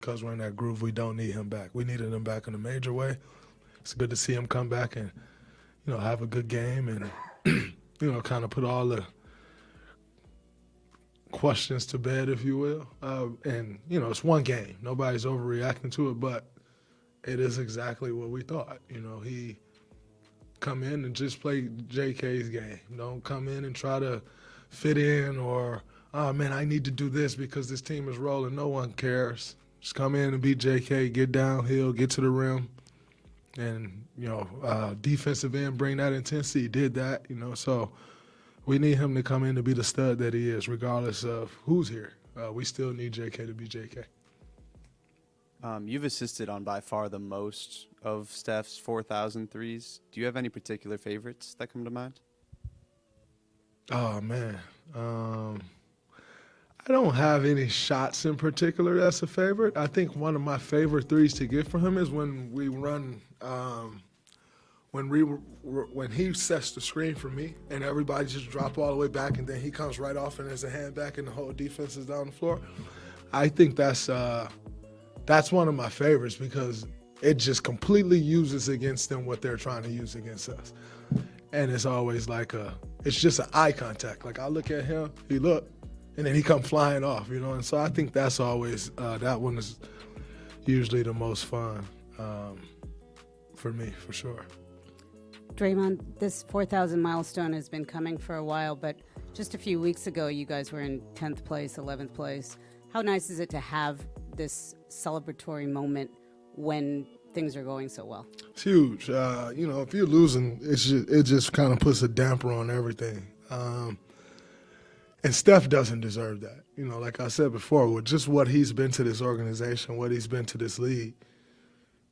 because we're in that groove, we don't need him back. We needed him back in a major way. It's good to see him come back and, have a good game and, kind of put all the questions to bed, if you will. It's one game. Nobody's overreacting to it, but it is exactly what we thought. He come in and just play JK's game. Don't come in and try to fit in or, oh, man, I need to do this because this team is rolling. No one cares. Just come in and beat JK, get downhill, get to the rim, and, defensive end, bring that intensity. He did that, so we need him to come in to be the stud that he is, regardless of who's here. We still need JK to be JK. You've assisted on by far the most of Steph's 4,000 threes. Do you have any particular favorites that come to mind? Oh, man. I don't have any shots in particular that's a favorite. I think one of my favorite threes to get from him is when we run when he sets the screen for me and everybody just drop all the way back and then he comes right off and there's a hand back and the whole defense is down the floor. I think that's one of my favorites because it just completely uses against them what they're trying to use against us. And it's always like it's just an eye contact. Like I look at him, he look, and then he come flying off, And so I think that's always, that one is usually the most fun for me, for sure. Draymond, this 4,000 milestone has been coming for a while, but just a few weeks ago, you guys were in 10th place, 11th place. How nice is it to have this celebratory moment when things are going so well? It's huge. If you're losing, it just kind of puts a damper on everything. And Steph doesn't deserve that. Like I said before, with just what he's been to this organization, what he's been to this league,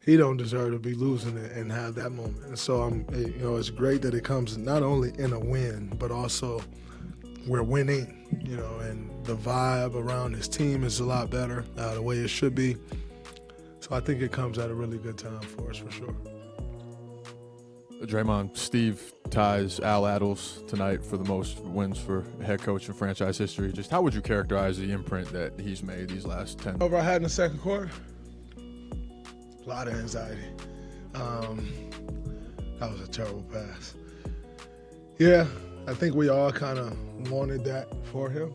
he don't deserve to be losing it and have that moment. And so it's great that it comes not only in a win, but also we're winning, and the vibe around his team is a lot better, the way it should be. So I think it comes at a really good time for us, for sure. Draymond, Steve ties Al Attles tonight for the most wins for head coach in franchise history. Just how would you characterize the imprint that he's made these last 10? Over I had in the second quarter, a lot of anxiety. That was a terrible pass. Yeah, I think we all kind of wanted that for him.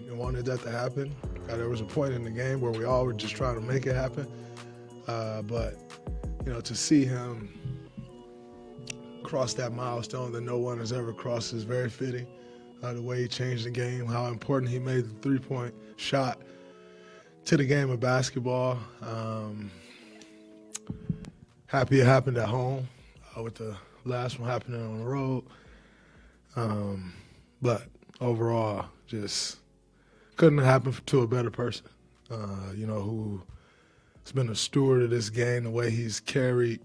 Wanted that to happen. There was a point in the game where we all were just trying to make it happen. But to see him cross that milestone that no one has ever crossed is very fitting. The way he changed the game, how important he made the three-point shot to the game of basketball. Happy it happened at home with the last one happening on the road. But overall, just couldn't have happened to a better person, who's been a steward of this game, the way he's carried,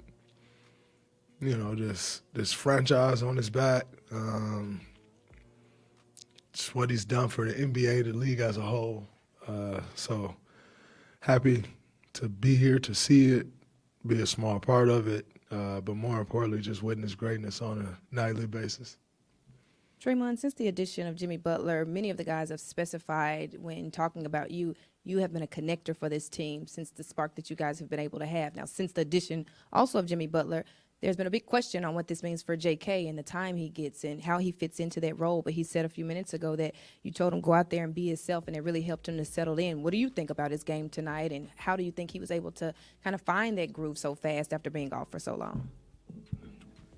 this franchise on his back. Just what he's done for the NBA, the league as a whole. So happy to be here, to see it, be a small part of it, but more importantly, just witness greatness on a nightly basis. Draymond, since the addition of Jimmy Butler, many of the guys have specified when talking about you have been a connector for this team since the spark that you guys have been able to have. Now, since the addition also of Jimmy Butler, there's been a big question on what this means for JK and the time he gets and how he fits into that role. But he said a few minutes ago that you told him go out there and be himself, and it really helped him to settle in. What do you think about his game tonight, and how do you think he was able to kind of find that groove so fast after being off for so long?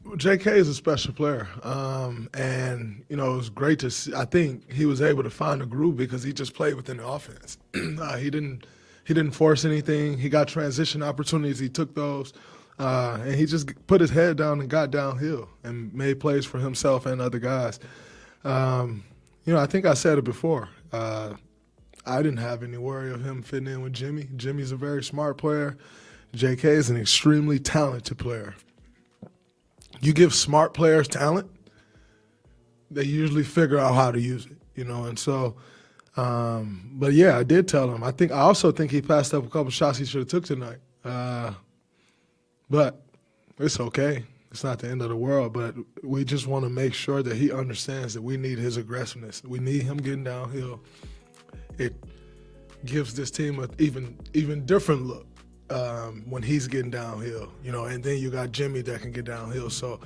JK is a special player, and it was great to see. I think he was able to find a groove because he just played within the offense. He didn't force anything. He got transition opportunities. He took those, and he just put his head down and got downhill and made plays for himself and other guys. I think I said it before. I didn't have any worry of him fitting in with Jimmy. Jimmy's a very smart player. JK is an extremely talented player. You give smart players talent, they usually figure out how to use it, and so, but yeah, I did tell him. I also think he passed up a couple shots he should have took tonight. But it's okay. It's not the end of the world, but we just want to make sure that he understands that we need his aggressiveness. We need him getting downhill. gives this team a even different look when he's getting downhill, you know, and then you got Jimmy that can get downhill. So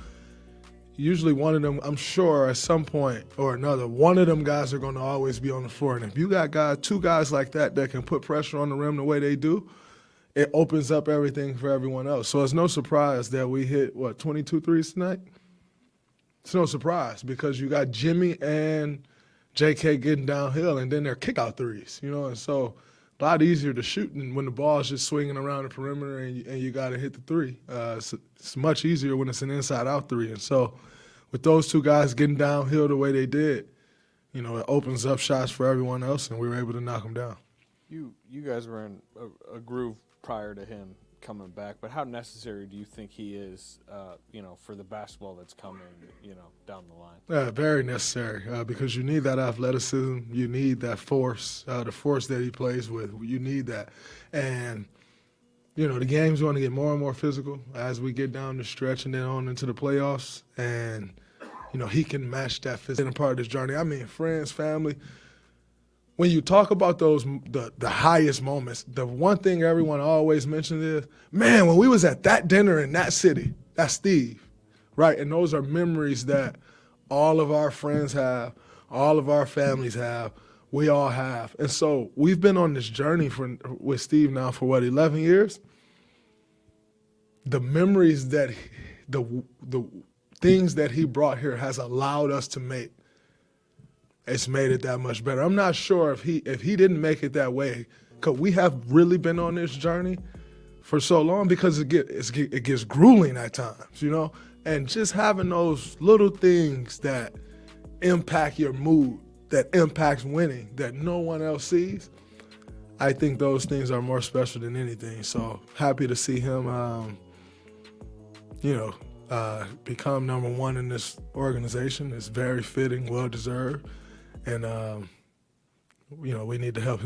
usually one of them, I'm sure at some point or another, one of them guys are going to always be on the floor. And if you got two guys like that can put pressure on the rim the way they do, it opens up everything for everyone else. So it's no surprise that we hit, 22 threes tonight? It's no surprise because you got Jimmy and JK getting downhill, and then they're kick-out threes, you know, and so a lot easier to shoot than when the ball's just swinging around the perimeter and you got to hit the three. It's much easier when it's an inside-out three. And so with those two guys getting downhill the way they did, you know, it opens up shots for everyone else, and we were able to knock them down. You guys were in a groove prior to him coming back, but how necessary do you think he is, for the basketball that's coming, down the line? Yeah, very necessary because you need that athleticism. You need that force, the force that he plays with. You need that. And, you know, the game's going to get more and more physical as we get down the stretch and then on into the playoffs. And, you know, he can match that physical part of this journey. I mean, friends, family. When you talk about those, the highest moments, the one thing everyone always mentions is, man, when we was at that dinner in that city, that's Steve, right? And those are memories that all of our friends have, all of our families have, we all have. And so we've been on this journey with Steve now for, 11 years? The memories that, the things that he brought here has allowed us to make. It's made it that much better. I'm not sure if he didn't make it that way, because we have really been on this journey for so long, because it gets grueling at times, you know? And just having those little things that impact your mood, that impacts winning, that no one else sees, I think those things are more special than anything. So happy to see him, become number one in this organization. It's very fitting, well-deserved. And, we need to help him